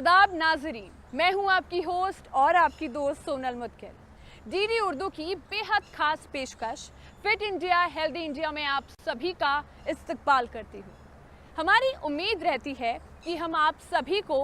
आदाब नाजरीन, मैं हूं आपकी होस्ट और आपकी दोस्त सोनल मुदगिल। डीडी उर्दू की बेहद खास पेशकश फिट इंडिया हेल्दी इंडिया में आप सभी का इस्तकबाल करती हूं। हमारी उम्मीद रहती है कि हम आप सभी को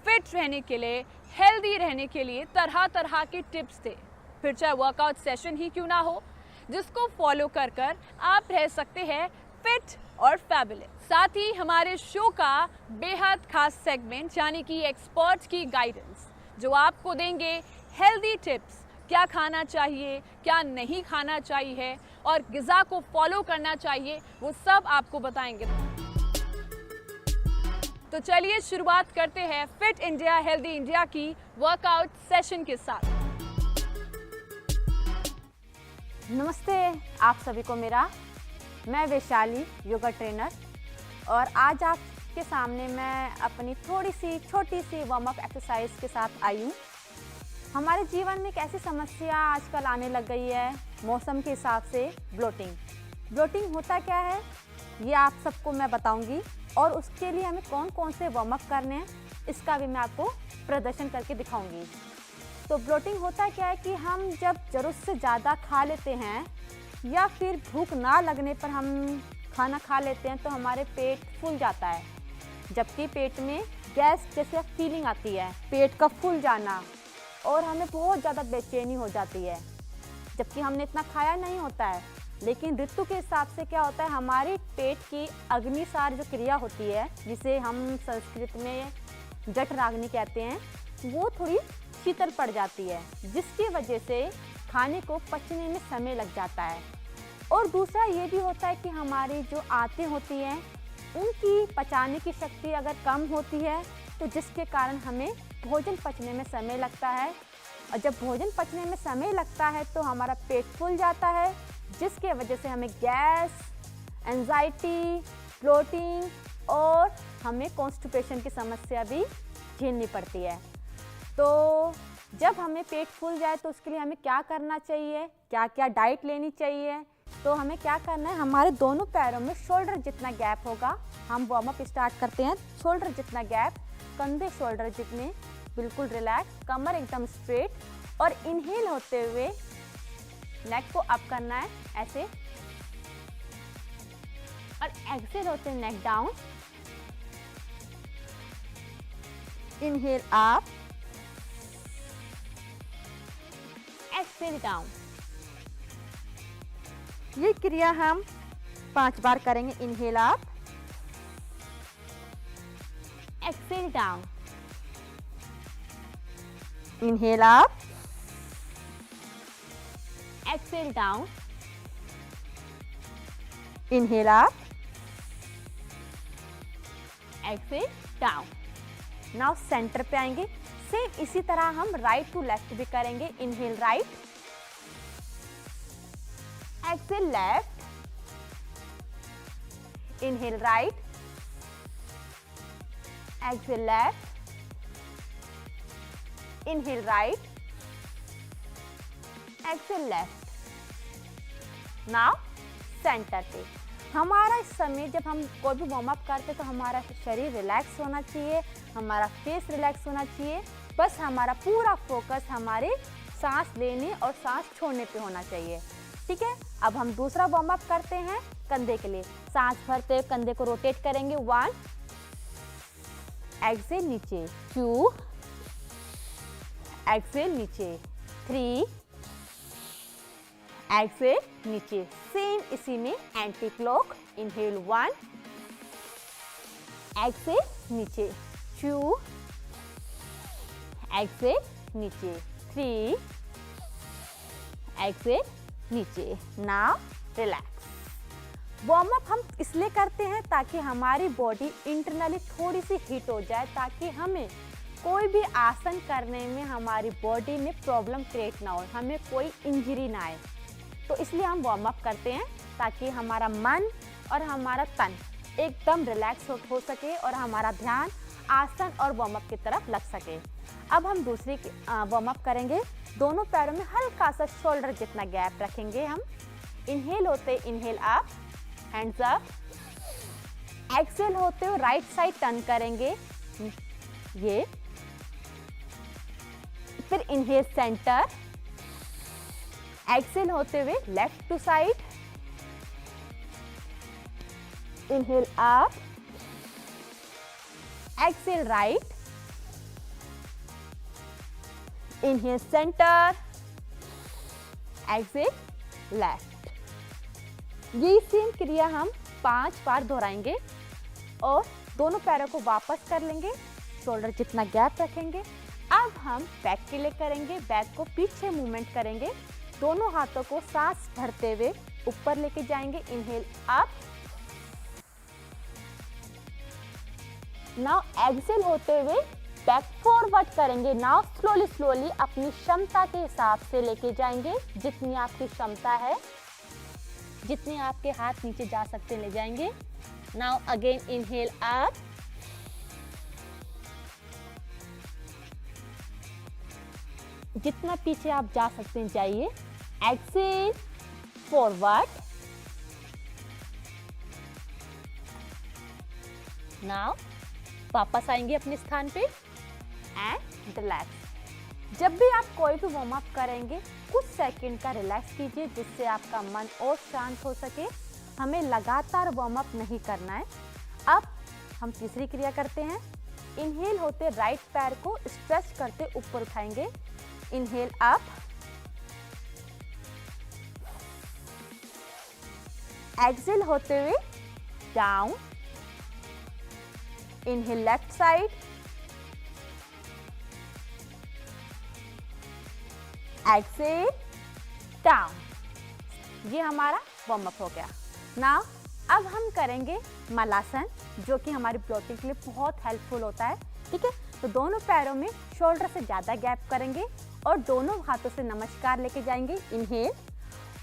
फिट रहने के लिए, हेल्दी रहने के लिए तरह तरह के टिप्स दें, फिर चाहे वर्कआउट सेशन ही क्यों ना हो, जिसको फॉलो कर कर आप रह सकते हैं फिट और फैबुलस। साथ ही हमारे शो का बेहद खास सेगमेंट यानी कि एक्सपर्ट्स की गाइडेंस, जो आपको देंगे हेल्दी टिप्स, क्या खाना चाहिए, क्या नहीं खाना चाहिए और ग़िज़ा को फॉलो करना चाहिए, वो सब आपको बताएंगे। तो चलिए शुरुआत करते हैं फिट इंडिया हेल्दी इंडिया की वर्कआउट सेशन के साथ। नमस्ते आप सभी को मेरा, मैं वैशाली योगा ट्रेनर, और आज आपके सामने मैं अपनी थोड़ी सी छोटी सी वार्म अप एक्सरसाइज के साथ आई हूँ। हमारे जीवन में एक ऐसी समस्या आजकल आने लग गई है मौसम के हिसाब से, ब्लोटिंग होता क्या है ये आप सबको मैं बताऊंगी, और उसके लिए हमें कौन कौन से वार्म अप करने हैं इसका भी मैं आपको प्रदर्शन करके दिखाऊंगी। तो ब्लोटिंग होता क्या है कि हम जब ज़रूरत से ज़्यादा खा लेते हैं या फिर भूख ना लगने पर हम खाना खा लेते हैं तो हमारे पेट फूल जाता है, जबकि पेट में गैस जैसे फीलिंग आती है, पेट का फूल जाना, और हमें बहुत ज़्यादा बेचैनी हो जाती है, जबकि हमने इतना खाया नहीं होता है। लेकिन ऋतु के हिसाब से क्या होता है, हमारे पेट की अग्निसार जो क्रिया होती है, जिसे हम संस्कृत में जठराग्नि कहते हैं, वो थोड़ी शीतल पड़ जाती है, जिसकी वजह से खाने को पचने में समय लग जाता है। और दूसरा ये भी होता है कि हमारी जो आंतें होती हैं उनकी पचाने की शक्ति अगर कम होती है, तो जिसके कारण हमें भोजन पचने में समय लगता है, और जब भोजन पचने में समय लगता है तो हमारा पेट फूल जाता है, जिसके वजह से हमें गैस, एंजाइटी, ब्लोटिंग और हमें कॉन्स्टिपेशन की समस्या भी झेलनी पड़ती है। तो जब हमें पेट फूल जाए तो उसके लिए हमें क्या करना चाहिए, क्या क्या डाइट लेनी चाहिए, तो हमें क्या करना है, हमारे दोनों पैरों में शोल्डर जितना गैप होगा, हम वार्म अप स्टार्ट करते हैं। शोल्डर जितना गैप, कंधे शोल्डर जितने बिल्कुल रिलैक्स, कमर एकदम स्ट्रेट, और इनहेल होते हुए नेक को अप करना है ऐसे, और एक्सेल होते हैं neck down, inhale up, exhale down. ये क्रिया हम 5 बार करेंगे। Inhale up, exhale down, inhale up, exhale down, inhale up, exhale down. Now centre पे आएंगे, सेम इसी तरह हम राइट टू लेफ्ट भी करेंगे। Inhale right, exhale left, inhale right, exhale left, inhale right, exhale left. Now centre पे हमारा इस समय जब हम कोई भी वार्म अप करते हैं तो हमारा शरीर रिलैक्स होना चाहिए, हमारा फेस रिलैक्स होना चाहिए, बस हमारा पूरा फोकस हमारे सांस लेने और सांस छोड़ने पे होना चाहिए। ठीक है, अब हम दूसरा वार्म अप करते हैं कंधे के लिए। सांस भरते हुए कंधे को रोटेट करेंगे, 1, एक्सेल नीचे, 2, एक्सेल नीचे, 3, एक्सेल नीचे। सेम इसी में एंटी क्लॉक, इनहेल 1, एक्सेल नीचे, 2, एक्सेल नीचे, 3, एक्सेल नीचे। Now relax. वार्म अप हम इसलिए करते हैं ताकि हमारी बॉडी इंटरनली थोड़ी सी हीट हो जाए, ताकि हमें कोई भी आसन करने में हमारी बॉडी में प्रॉब्लम क्रिएट ना हो, हमें कोई इंजरी ना आए। तो इसलिए हम वार्म अप करते हैं ताकि हमारा मन और हमारा तन एकदम रिलैक्स हो सके और हमारा ध्यान आसन और वार्म अप की तरफ लग सके। अब हम दूसरी वार्म अप करेंगे। दोनों पैरों में हल्का सा शोल्डर जितना गैप रखेंगे हम। इनहेल होते inhale up, hands up, exhale होते हुए राइट साइड टर्न करेंगे, ये फिर इनहेल सेंटर, एक्सेल होते हुए left to side, inhale up, exhale right, inhale centre, exhale left. यही सेम क्रिया हम 5 बार दोहराएंगे और दोनों पैरों को वापस कर लेंगे, शोल्डर जितना गैप रखेंगे। अब हम बैक के लिए करेंगे, बैक को पीछे मूवमेंट करेंगे, दोनों हाथों को सांस भरते हुए ऊपर लेके जाएंगे, इनहेल अप, नाउ एक्सेल होते हुए बैक फॉरवर्ड करेंगे। नाउ स्लोली स्लोली अपनी क्षमता के हिसाब से लेके जाएंगे, जितनी आपकी क्षमता है, जितने आपके हाथ नीचे जा सकते ले जाएंगे। नाउ अगेन इनहेल अप, जितना पीछे आप जा सकते हैं जाइए, एक्सेल फॉरवर्ड, नाउ वापस आएंगे अपने स्थान पे एंड रिलैक्स। जब भी आप कोई भी वार्म अप करेंगे कुछ सेकंड का रिलैक्स कीजिए, जिससे आपका मन और शांत हो सके। हमें लगातार वार्म अप नहीं करना है। अब हम तीसरी क्रिया करते हैं। इनहेल होते राइट पैर को स्ट्रेच करते ऊपर उठाएंगे, इनहेल अप, एक्सेल होते हुए down, inhale left side, Excel down. ये हमारा वार्म अप हो गया। नाउ अब हम करेंगे मलासन, जो कि हमारी ब्लोटिंग के लिए बहुत हेल्पफुल होता है। ठीक है, तो दोनों पैरों में शोल्डर से ज़्यादा गैप करेंगे और दोनों हाथों से नमस्कार लेके जाएंगे, इनहेल,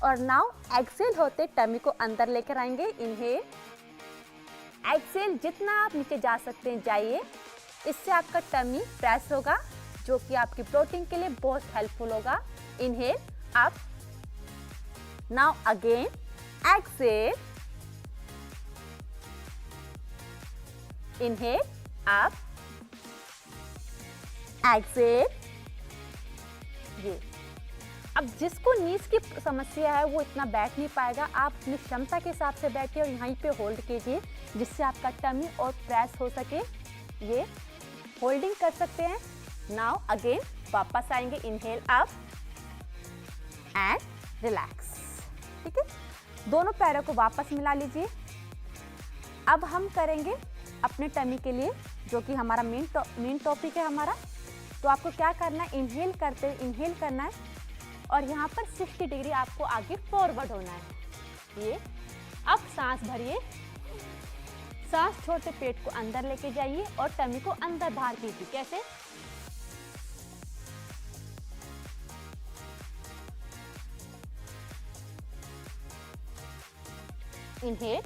और नाउ एक्सेल होते टमी को अंदर लेकर आएंगे, इनहेल, एक्सेल, जितना आप नीचे जा सकते हैं जाइए। इससे आपका टमी प्रेस होगा, जो कि आपकी प्रोटीन के लिए बहुत हेल्पफुल होगा। Inhale up, now again exhale, inhale up, exhale. ये अब जिसको नीज की समस्या है वो इतना बैठ नहीं पाएगा, आप अपनी क्षमता के हिसाब से बैठिए और यहीं पे होल्ड कीजिए, जिससे आपका टमी और प्रेस हो सके। ये होल्डिंग कर सकते हैं। नाउ अगेन वापस आएंगे, इनहेल अप एंड रिलैक्स। ठीक है, दोनों पैरों को वापस मिला लीजिए। अब हम करेंगे अपने टमी के लिए, जो कि हमारा मेन टॉपिक है हमारा। तो आपको क्या करना है, इनहेल करते हुए इनहेल करना है और यहाँ पर 60 डिग्री आपको आगे फॉरवर्ड होना है। ये अब सांस भरिए, सांस छोड़ते पेट को अंदर लेके जाइए और टमी को अंदर बाहर कीजिए। कैसे? इनहेल,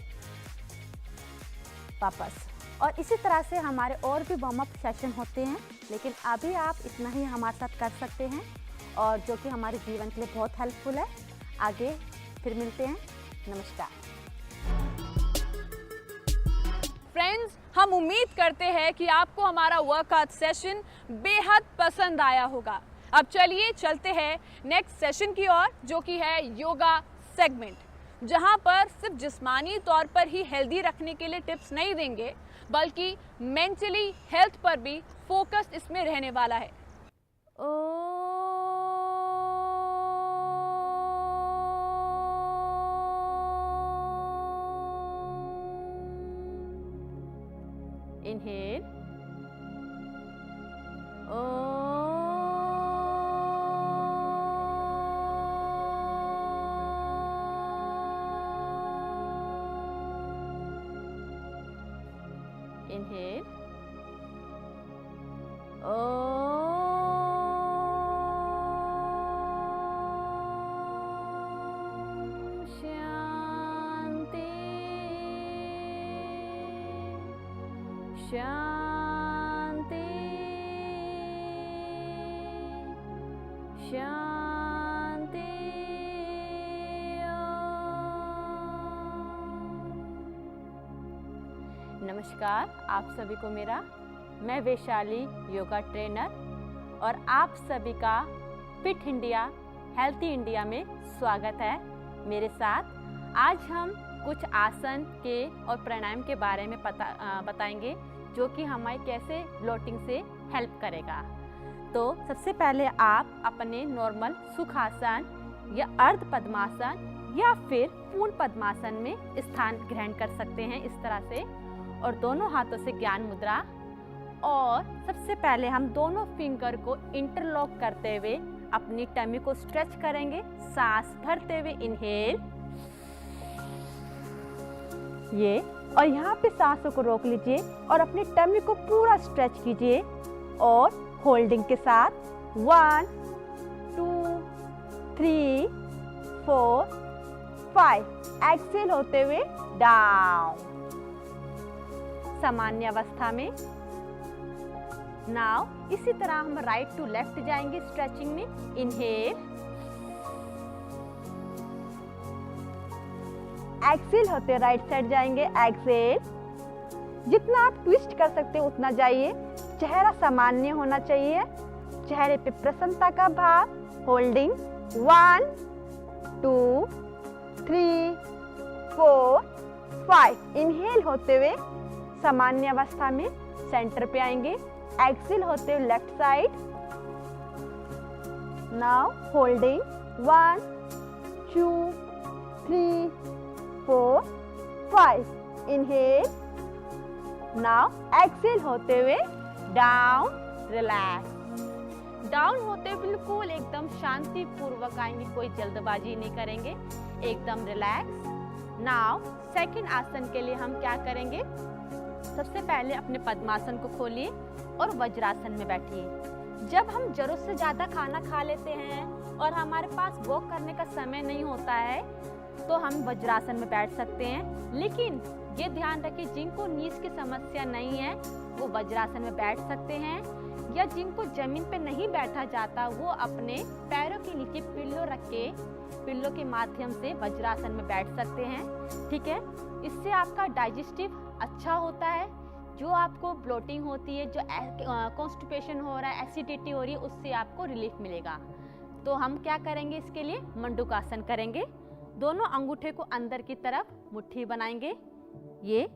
वापस। और इसी तरह से हमारे और भी वार्म अप सेशन होते हैं, लेकिन अभी आप इतना ही हमारे साथ कर सकते हैं, और जो कि हमारे जीवन के लिए बहुत हेल्पफुल है। आगे फिर मिलते हैं। नमस्कार फ्रेंड्स, हम उम्मीद करते हैं कि आपको हमारा वर्कआउट सेशन बेहद पसंद आया होगा। अब चलिए चलते हैं नेक्स्ट सेशन की ओर, जो कि है योगा सेगमेंट, जहां पर सिर्फ जिस्मानी तौर पर ही हेल्दी रखने के लिए टिप्स नहीं देंगे, बल्कि मेंटली हेल्थ पर भी फोकस इसमें रहने वाला है। इनहेल, इनहेल, शांति शांति शांति। नमस्कार आप सभी को मेरा, मैं वैशाली योगा ट्रेनर, और आप सभी का फिट इंडिया हेल्थी इंडिया में स्वागत है। मेरे साथ आज हम कुछ आसन के और प्राणायाम के बारे में बताएंगे जो कि हमारी कैसे ब्लोटिंग से हेल्प करेगा। तो सबसे पहले आप अपने नॉर्मल सुखासन या अर्ध पद्मासन या फिर पूर्ण पद्मासन में स्थान ग्रहण कर सकते हैं इस तरह से, और दोनों हाथों से ज्ञान मुद्रा। और सबसे पहले हम दोनों फिंगर को इंटरलॉक करते हुए अपनी टमी को स्ट्रेच करेंगे। सांस भरते हुए इनहेल, ये, और यहाँ पे सांसों को रोक लीजिए और अपनी टमी को पूरा स्ट्रेच कीजिए और होल्डिंग के साथ 1 2 3 4 5 एक्सेल होते हुए डाउन सामान्य अवस्था में। नाउ इसी तरह हम राइट टू लेफ्ट जाएंगे स्ट्रेचिंग में। इनहेल, एक्सेल होते राइट साइड जाएंगे। एक्सेल, जितना आप ट्विस्ट कर सकते हो उतना जाइए। चेहरा सामान्य होना चाहिए, चेहरे पे प्रसन्नता का भाव। होल्डिंग 1 2 3 4 5। इनहेल होते हुए सामान्य अवस्था में सेंटर पे आएंगे। एक्सेल होते हुए left side. Now holding 1 2 3 4 5। Inhale, now exhale होते हुए डाउन, रिलैक्स। डाउन होते हुए बिल्कुल एकदम शांति पूर्वक आएंगे, कोई जल्दबाजी नहीं करेंगे, एकदम रिलैक्स। नाउ सेकंड आसन के लिए हम क्या करेंगे, सबसे पहले अपने पद्मासन को खोलिए और वज्रासन में बैठिए। जब हम जरूरत से ज्यादा खाना खा लेते हैं और हमारे पास वॉक करने का समय नहीं होता है तो हम वज्रासन में बैठ सकते हैं, लेकिन ये ध्यान रखें जिनको नीज की समस्या नहीं है वो वज्रासन में बैठ सकते हैं, या जिनको जमीन पे नहीं बैठा जाता वो अपने पैरों के नीचे पिल्लो रख के पिल्लो के माध्यम से वज्रासन में बैठ सकते हैं। ठीक है, इससे आपका डाइजेस्टिव अच्छा होता है। जो आपको ब्लोटिंग होती है, जो कॉन्स्टिपेशन हो रहा है, एसिडिटी हो रही है, उससे आपको रिलीफ मिलेगा। तो हम क्या करेंगे, इसके लिए मंडूकासन करेंगे। दोनों अंगूठे को अंदर की तरफ मुट्ठी बनाएंगे, ये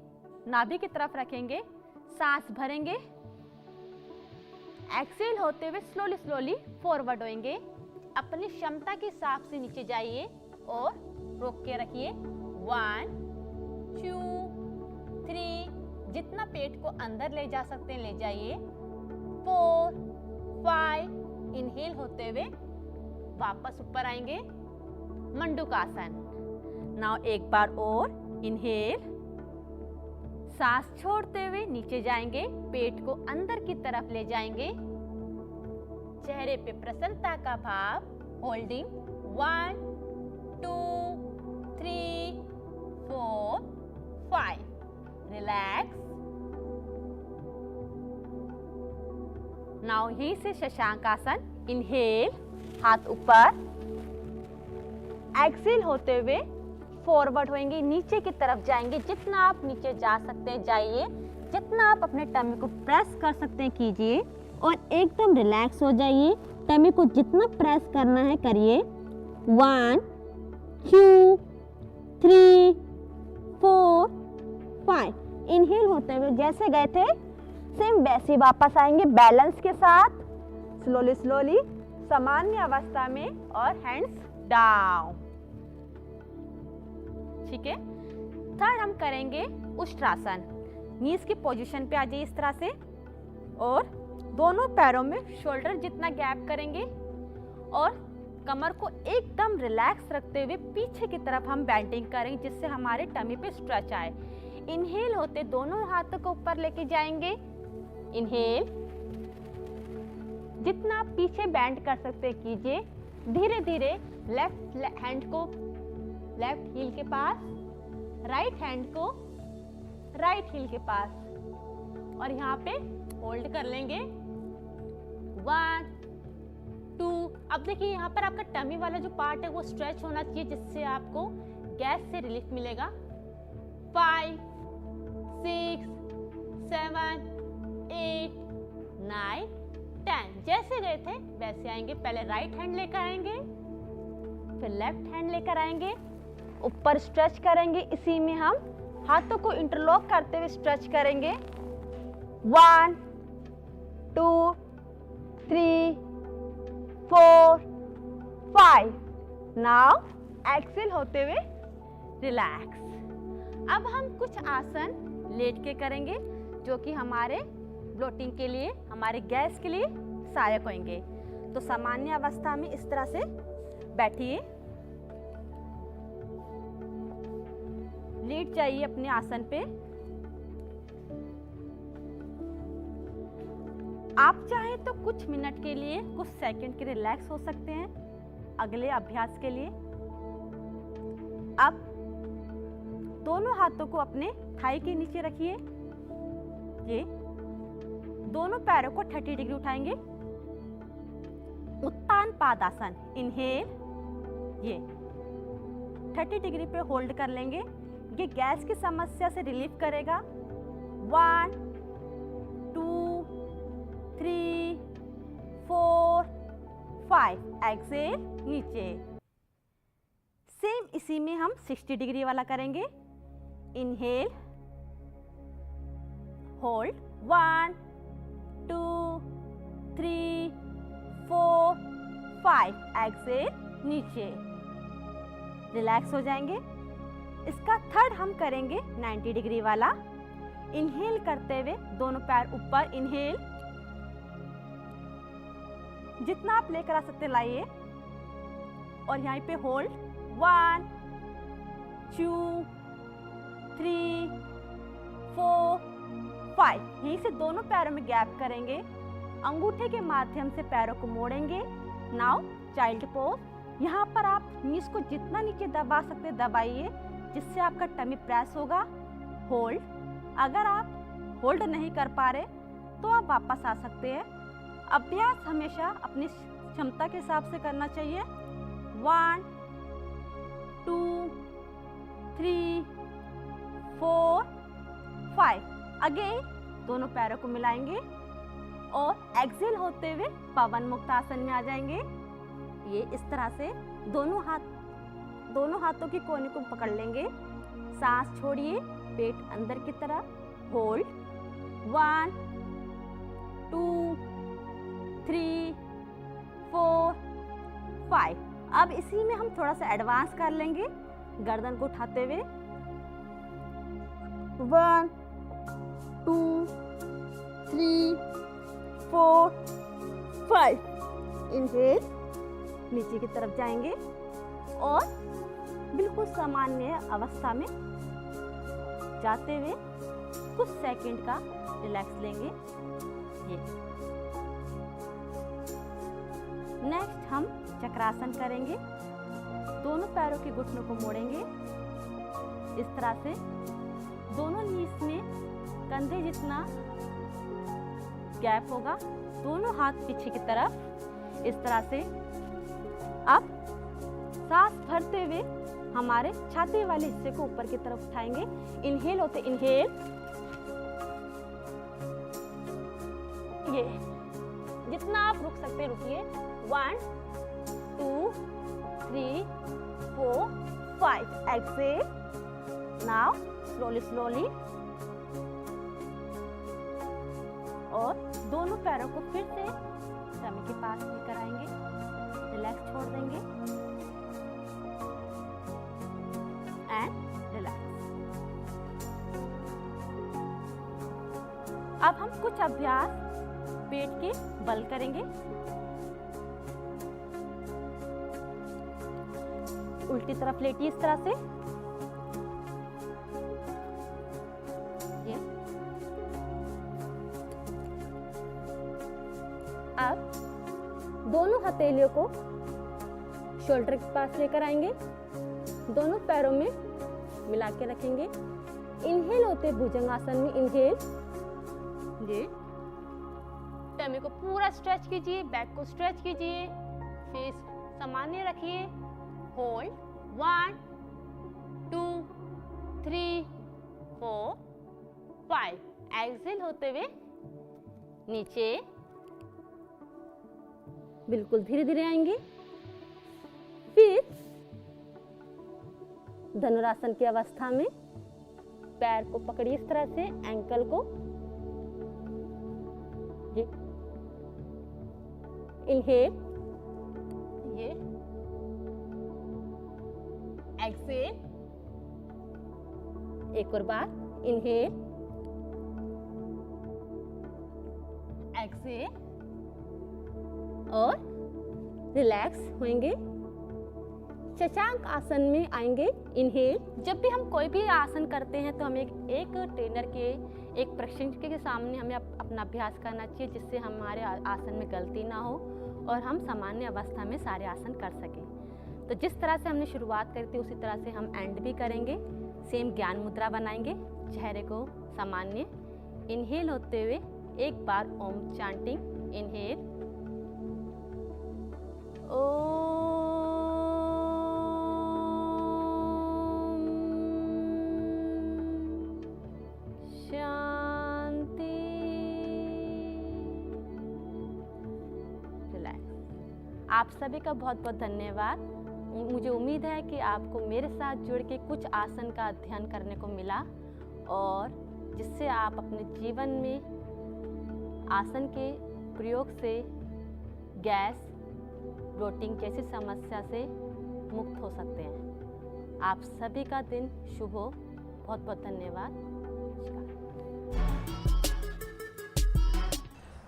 नाभि की तरफ रखेंगे, सांस भरेंगे। एक्सेल होते हुए स्लोली स्लोली फॉरवर्ड होएंगे। अपनी क्षमता के हिसाब से नीचे जाइए और रोक के रखिए। 1 2 3, जितना पेट को अंदर ले जा सकते हैं ले जाइए। 4 5, इनहेल होते हुए वापस ऊपर आएंगे, मंडूकासन। नाउ एक बार और इनहेल, सांस छोड़ते हुए नीचे जाएंगे, पेट को अंदर की तरफ ले जाएंगे, चेहरे पे प्रसन्नता का भाव। Holding 1 2 3 4 5, relax. नाउ यहीं से शशांक आसन। इनहेल, हाथ ऊपर, एक्सेल होते हुए फॉरवर्ड होएंगे, नीचे की तरफ जाएंगे। जितना आप नीचे जा सकते हैं जाइए, जितना आप अपने टमी को प्रेस कर सकते हैं कीजिए और एकदम रिलैक्स हो जाइए। टमी को जितना प्रेस करना है करिए। 1 2 3 4 5। इनहेल होते हुए जैसे गए थे सेम वैसे वापस आएंगे, बैलेंस के साथ, स्लोली स्लोली सामान्य अवस्था में, और हैंड्स डाउन। ठीक है, थर्ड हम करेंगे उष्ट्रासन। नीज की पोजीशन पे आ जाइए इस तरह से, और दोनों पैरों में शोल्डर जितना गैप करेंगे और कमर को एकदम रिलैक्स रखते हुए पीछे की तरफ हम बेंडिंग करेंगे, जिससे हमारे टमी पे स्ट्रेच आए। इनहेल होते दोनों हाथों को ऊपर लेके जाएंगे। इनहेल, जितना आप पीछे बेंड कर सकते हैं कीजिए। धीरे धीरे लेफ्ट हैंड को लेफ्ट हील के पास, राइट हैंड को राइट हील के पास, और यहाँ पे होल्ड कर लेंगे। 1 2। अब देखिए यहाँ पर आपका टमी वाला जो पार्ट है वो स्ट्रेच होना चाहिए, जिससे आपको गैस से रिलीफ मिलेगा। 5 6 7 8 9 10। जैसे गए थे वैसे आएंगे। पहले राइट हैंड लेकर आएंगे, फिर लेफ्ट हैंड लेकर आएंगे, ऊपर स्ट्रेच करेंगे। इसी में हम हाथों को इंटरलॉक करते हुए स्ट्रेच करेंगे। 1 2 3 4 5। नाउ एक्सेल होते हुए रिलैक्स। अब हम कुछ आसन लेट के करेंगे जो कि हमारे ब्लोटिंग के लिए, हमारे गैस के लिए सहायक होंगे। तो सामान्य अवस्था में इस तरह से बैठिए, लेट जाइए अपने आसन पे। आप चाहे तो कुछ मिनट के लिए, कुछ सेकंड के रिलैक्स हो सकते हैं अगले अभ्यास के लिए। अब दोनों हाथों को अपने थाई के नीचे रखिए। ये दोनों पैरों को 30 डिग्री उठाएंगे। उत्तान पादासन, इनहेल, ये 30 डिग्री पे होल्ड कर लेंगे। ये गैस की समस्या से रिलीफ करेगा। 1 2 3 4 5। एक्सेल, नीचे। सेम इसी में हम 60 डिग्री वाला करेंगे। Inhale, hold, 1 2 3 4 5। एक्सेल, नीचे। रिलैक्स हो जाएंगे। इसका थर्ड हम करेंगे 90 डिग्री वाला। इनहेल करते हुए दोनों पैर ऊपर, इनहेल, जितना आप लेकर आ सकते लाइए, और यहाँ पे होल्ड, 1 2 3 4 5। यहीं से दोनों पैरों में गैप करेंगे। अंगूठे के माध्यम से पैरों को मोड़ेंगे। Now child pose. यहाँ पर आप नीज को जितना नीचे दबा सकते दबाइए, जिससे आपका टमी प्रेस होगा। होल्ड। अगर आप होल्ड नहीं कर पा रहे तो आप वापस आ सकते हैं। अभ्यास हमेशा अपनी क्षमता के हिसाब से करना चाहिए। 1 2 3 4 5। अगेन दोनों पैरों को मिलाएंगे और एक्सेल होते हुए पवन मुक्त आसन में आ जाएंगे। ये इस तरह से दोनों हाथों की कोने को पकड़ लेंगे। सांस छोड़िए, पेट अंदर की तरफ। होल्ड, 1 2 3 4 5। अब इसी में हम थोड़ा सा एडवांस कर लेंगे, गर्दन को उठाते हुए। 1 2 3 4 5। इनहेल, नीचे की तरफ जाएंगे और बिल्कुल सामान्य अवस्था में जाते हुए कुछ सेकंड का रिलैक्स लेंगे। ये नेक्स्ट हम चक्रासन करेंगे। दोनों पैरों के घुटनों को मोड़ेंगे इस तरह से। दोनों नीज में कंधे जितना गैप होगा। दोनों हाथ पीछे की तरफ इस तरह से। अब सांस भरते हुए हमारे छाती वाले हिस्से को ऊपर की तरफ उठाएंगे। इनहेल होते, इनहेल, ये जितना आप रुक सकते रुकिए। 1 2 3 4 5। एक्सेल। Now slowly slowly. और दोनों पैरों को फिर से टमी के पास लेकर आएंगे। रिलैक्स छोड़ देंगे एंड रिलैक्स। अब हम कुछ अभ्यास पेट के बल करेंगे। उल्टी तरफ लेटिए इस तरह से। ये अब दोनों हथेलियों को शोल्डर के पास लेकर आएंगे। दोनों पैरों में मिला के रखेंगे। इनहेल होते भुजंगासन में, इनहेल, ये टमी को पूरा स्ट्रेच कीजिए, बैक को स्ट्रेच कीजिए, फेस सामान्य रखिए। होल्ड, 1 2 3 4 5। एक्सेल होते हुए नीचे। बिल्कुल धीरे धीरे आएंगे। फिर धनुरासन की अवस्था में पैर को पकड़िए इस तरह से, एंकल को। ये इनहेल, ये एक्सेल, एक और बार इनहेल, एक्सेल और रिलैक्स होंगे। शशांक आसन में आएंगे, इनहेल। जब भी हम कोई भी आसन करते हैं तो हमें एक ट्रेनर के, एक प्रशिक्षक के सामने हमें अपना अभ्यास करना चाहिए, जिससे हमारे आसन में गलती ना हो और हम सामान्य अवस्था में सारे आसन कर सकें। तो जिस तरह से हमने शुरुआत करी थी उसी तरह से हम एंड भी करेंगे। सेम ज्ञान मुद्रा बनाएंगे, चेहरे को सामान्य। इनहेल होते हुए एक बार ओम chanting, inhale Om Shanti, relax. आप सभी का बहुत बहुत धन्यवाद। मुझे उम्मीद है कि आपको मेरे साथ जुड़ के कुछ आसन का अध्ययन करने को मिला और जिससे आप अपने जीवन में आसन के प्रयोग से गैस, ब्लोटिंग जैसी समस्या से मुक्त हो सकते हैं। आप सभी का दिन शुभ हो। बहुत बहुत धन्यवाद।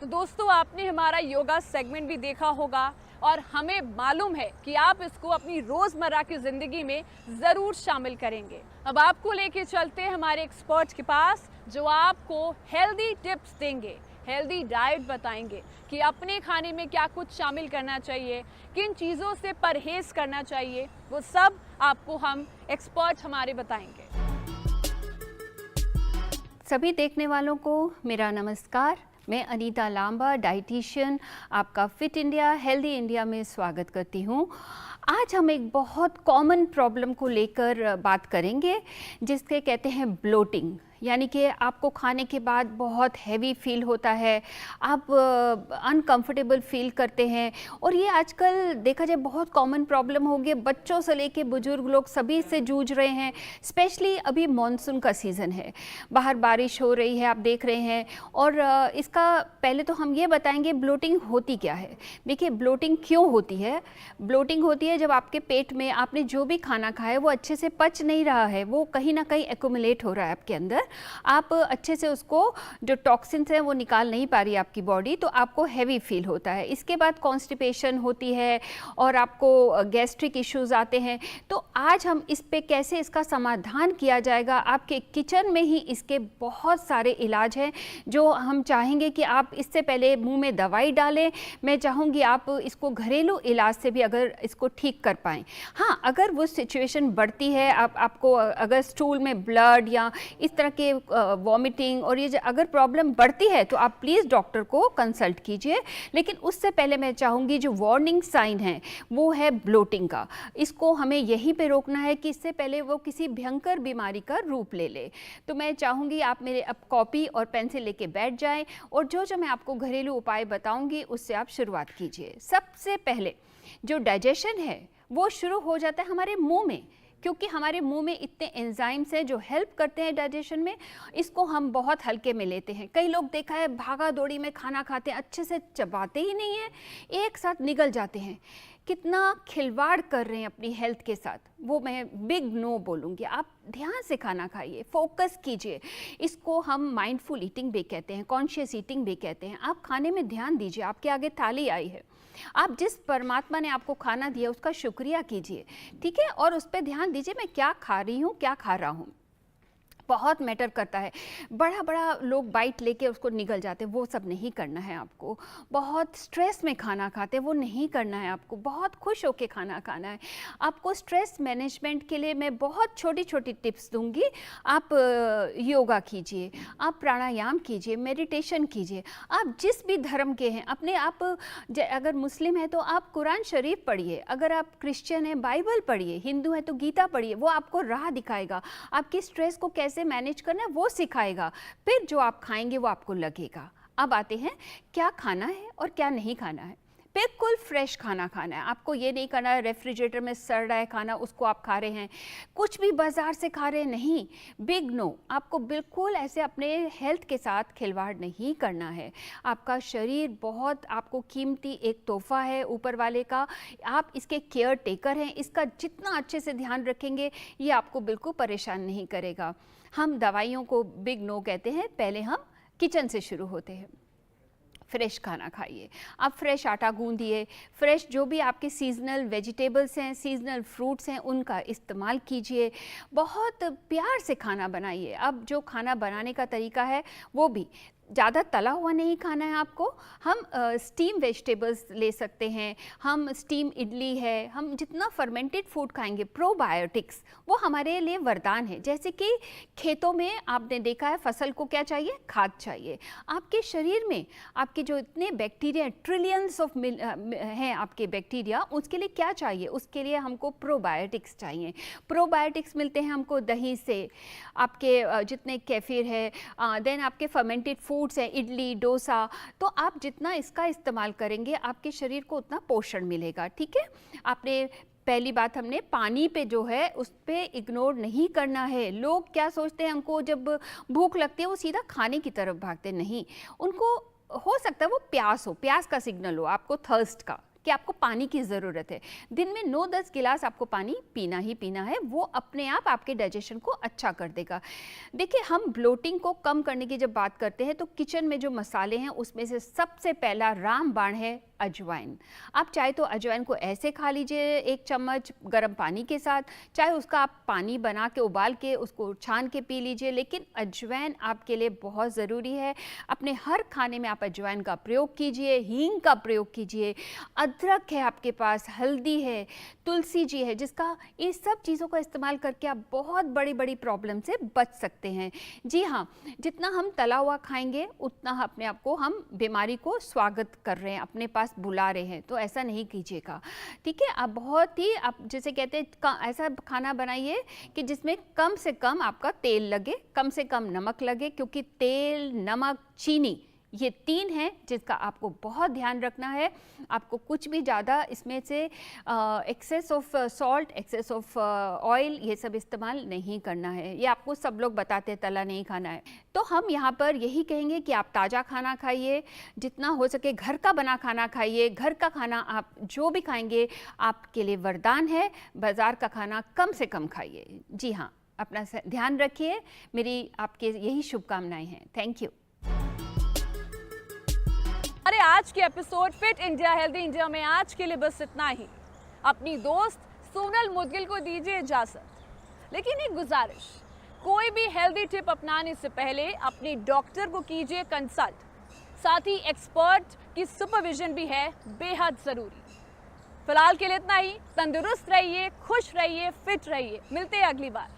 तो दोस्तों, आपने हमारा योगा सेगमेंट भी देखा होगा और हमें मालूम है कि आप इसको अपनी रोजमर्रा की जिंदगी में जरूर शामिल करेंगे। अब आपको लेके चलते हैं हमारे एक्सपर्ट के पास, जो आपको हेल्दी टिप्स देंगे, हेल्दी डाइट बताएंगे कि अपने खाने में क्या कुछ शामिल करना चाहिए, किन चीज़ों से परहेज करना चाहिए, वो सब आपको हम एक्सपर्ट हमारे बताएंगे। सभी देखने वालों को मेरा नमस्कार। मैं अनीता लांबा, डाइटिशियन, आपका फिट इंडिया हेल्दी इंडिया में स्वागत करती हूँ। आज हम एक बहुत कॉमन प्रॉब्लम को लेकर बात करेंगे, जिसके कहते हैं ब्लोटिंग। यानी कि आपको खाने के बाद बहुत हैवी फील होता है, आप अनकंफर्टेबल फील करते हैं और ये आजकल देखा जाए बहुत कॉमन प्रॉब्लम हो गई। बच्चों से लेके बुजुर्ग लोग सभी से जूझ रहे हैं। स्पेशली अभी मॉनसून का सीज़न है, बाहर बारिश हो रही है, आप देख रहे हैं। और इसका पहले तो हम ये बताएंगे ब्लोटिंग होती क्या है। देखिए, ब्लोटिंग क्यों होती है। ब्लोटिंग होती है जब आपके पेट में आपने जो भी खाना खाया है वो अच्छे से पच नहीं रहा है, वो कहीं ना कहीं एक्यूमुलेट हो रहा है आपके अंदर, आप अच्छे से उसको जो टॉक्सिन्स हैं वो निकाल नहीं पा रही आपकी बॉडी, तो आपको हैवी फील होता है। इसके बाद कॉन्स्टिपेशन होती है और आपको गैस्ट्रिक इश्यूज आते हैं। तो आज हम इस पे कैसे इसका समाधान किया जाएगा, आपके किचन में ही इसके बहुत सारे इलाज हैं जो हम चाहेंगे कि आप इससे पहले मुंह में दवाई डालें। मैं चाहूँगी आप इसको घरेलू इलाज से भी अगर इसको ठीक कर पाएँ। हाँ, अगर वो सिचुएशन बढ़ती है, आपको अगर स्टूल में ब्लड या इस तरह के वॉमिटिंग और ये अगर प्रॉब्लम बढ़ती है तो आप प्लीज़ डॉक्टर को कंसल्ट कीजिए। लेकिन उससे पहले मैं चाहूँगी जो वार्निंग साइन है वो है ब्लोटिंग का। इसको हमें यहीं पे रोकना है कि इससे पहले वो किसी भयंकर बीमारी का रूप ले ले। तो मैं चाहूँगी आप मेरे अब कॉपी और पेंसिल लेके बैठ जाएं और जो मैं आपको घरेलू उपाय बताऊँगी उससे आप शुरुआत कीजिए। सबसे पहले जो डाइजेशन है वो शुरू हो जाता है हमारे मुँह में, क्योंकि हमारे मुंह में इतने एंजाइम्स हैं जो हेल्प करते हैं डाइजेशन में। इसको हम बहुत हल्के में लेते हैं। कई लोग देखा है भागा दौड़ी में खाना खाते हैं, अच्छे से चबाते ही नहीं हैं, एक साथ निगल जाते हैं। कितना खिलवाड़ कर रहे हैं अपनी हेल्थ के साथ, वो मैं बिग नो बोलूँगी। आप ध्यान से खाना खाइए, फोकस कीजिए। इसको हम माइंडफुल ईटिंग भी कहते हैं, कॉन्शियस ईटिंग भी कहते हैं। आप खाने में ध्यान दीजिए, आपके आगे थाली आई है, आप जिस परमात्मा ने आपको खाना दिया उसका शुक्रिया कीजिए, ठीक है। और उस पर ध्यान दीजिए मैं क्या खा रही हूँ, क्या खा रहा हूँ, बहुत मैटर करता है। बड़ा बड़ा लोग बाइट लेके उसको निगल जाते हैं, वो सब नहीं करना है आपको। बहुत स्ट्रेस में खाना खाते हैं, वो नहीं करना है आपको। बहुत खुश होके खाना खाना है आपको। स्ट्रेस मैनेजमेंट के लिए मैं बहुत छोटी छोटी टिप्स दूंगी। आप योगा कीजिए, आप प्राणायाम कीजिए, मेडिटेशन कीजिए। आप जिस भी धर्म के हैं अपने, आप अगर मुस्लिम है तो आप कुरान शरीफ पढ़िए, अगर आप क्रिश्चियन हैं बाइबल पढ़िए, हिंदू है तो गीता पढ़िए। वो आपको राह दिखाएगा, आपकी स्ट्रेस को कैसे मैनेज करना है वो सिखाएगा। फिर जो आप खाएंगे वो आपको लगेगा। अब आते हैं क्या खाना है और क्या नहीं खाना है। बिल्कुल फ्रेश खाना खाना है। आपको ये नहीं करना है रेफ्रिजरेटर में सड़ रहा है खाना उसको आप खा रहे हैं, कुछ भी बाज़ार से खा रहे हैं, नहीं, बिग नो। आपको बिल्कुल ऐसे अपने हेल्थ के साथ खिलवाड़ नहीं करना है। आपका शरीर बहुत आपको कीमती एक तोहफा है ऊपर वाले का, आप इसके केयर टेकर हैं। इसका जितना अच्छे से ध्यान रखेंगे ये आपको बिल्कुल परेशान नहीं करेगा। हम दवाइयों को बिग नो कहते हैं, पहले हम किचन से शुरू होते हैं। फ्रेश खाना खाइए, आप फ्रेश आटा गूंदिए, फ्रेश जो भी आपके सीजनल वेजिटेबल्स हैं, सीजनल फ्रूट्स हैं, उनका इस्तेमाल कीजिए। बहुत प्यार से खाना बनाइए। अब जो खाना बनाने का तरीका है वो भी ज़्यादा तला हुआ नहीं खाना है आपको। हम स्टीम वेजिटेबल्स ले सकते हैं, हम स्टीम इडली है, हम जितना फर्मेंटेड फूड खाएंगे, प्रोबायोटिक्स, वो हमारे लिए वरदान है। जैसे कि खेतों में आपने देखा है फसल को क्या चाहिए, खाद चाहिए। आपके शरीर में आपके जो इतने बैक्टीरिया, ट्रिलियंस ऑफ हैं आपके बैक्टीरिया, उसके लिए क्या चाहिए, उसके लिए हमको प्रोबायोटिक्स चाहिए। प्रोबायोटिक्स मिलते हैं हमको दही से, आपके जितने केफिर है, देन आपके फर्मेंटेड फूड्स हैं, इडली, डोसा, तो आप जितना इसका इस्तेमाल करेंगे आपके शरीर को उतना पोषण मिलेगा। ठीक है, आपने पहली बात हमने पानी पे जो है उस पे इग्नोर नहीं करना है। लोग क्या सोचते हैं, हमको जब भूख लगती है वो सीधा खाने की तरफ भागते, नहीं, उनको हो सकता है वो प्यास हो, प्यास का सिग्नल हो आपको, थर्स्ट का, कि आपको पानी की ज़रूरत है। दिन में 9-10 गिलास आपको पानी पीना ही पीना है, वो अपने आप आपके डाइजेशन को अच्छा कर देगा। देखिए, हम ब्लोटिंग को कम करने की जब बात करते हैं तो किचन में जो मसाले हैं उसमें से सबसे पहला रामबाण है अजवाइन। आप चाहे तो अजवाइन को ऐसे खा लीजिए 1 चम्मच गर्म पानी के साथ, चाहे उसका आप पानी बना के उबाल के उसको छान के पी लीजिए, लेकिन अजवाइन आपके लिए बहुत ज़रूरी है। अपने हर खाने में आप अजवाइन का प्रयोग कीजिए, हींग का प्रयोग कीजिए, अदरक है आपके पास, हल्दी है, तुलसी जी है, जिसका इन सब चीज़ों का इस्तेमाल करके आप बहुत बड़ी बड़ी प्रॉब्लम से बच सकते हैं। जी हाँ, जितना हम तला हुआ खाएंगे उतना अपने आप को, हम बीमारी को स्वागत कर रहे हैं, अपने पास बुला रहे हैं, तो ऐसा नहीं कीजिएगा। ठीक है, आप बहुत ही, आप जैसे कहते हैं, ऐसा खाना बनाइए कि जिसमें कम से कम आपका तेल लगे, कम से कम नमक लगे, क्योंकि तेल, नमक, चीनी, ये 3 हैं जिसका आपको बहुत ध्यान रखना है। आपको कुछ भी ज़्यादा इसमें से excess of salt, excess of oil, ये सब इस्तेमाल नहीं करना है। ये आपको सब लोग बताते हैं तला नहीं खाना है। तो हम यहाँ पर यही कहेंगे कि आप ताज़ा खाना खाइए, जितना हो सके घर का बना खाना खाइए। घर का खाना आप जो भी खाएंगे आपके लिए वरदान है, बाज़ार का खाना कम से कम खाइए। जी हाँ, अपना ध्यान रखिए, मेरी आपके यही शुभकामनाएँ हैं। Thank you. अरे आज के episode fit India healthy India में आज के लिए बस इतना ही। अपनी दोस्त सोनल मुदगिल को दीजिए इजाजत, लेकिन एक गुजारिश, कोई भी हेल्दी टिप अपनाने से पहले अपने डॉक्टर को कीजिए कंसल्ट, साथ ही एक्सपर्ट की सुपरविजन भी है बेहद ज़रूरी। फिलहाल के लिए इतना ही। तंदुरुस्त रहिए, खुश रहिए, फिट रहिए। मिलते हैं अगली बार।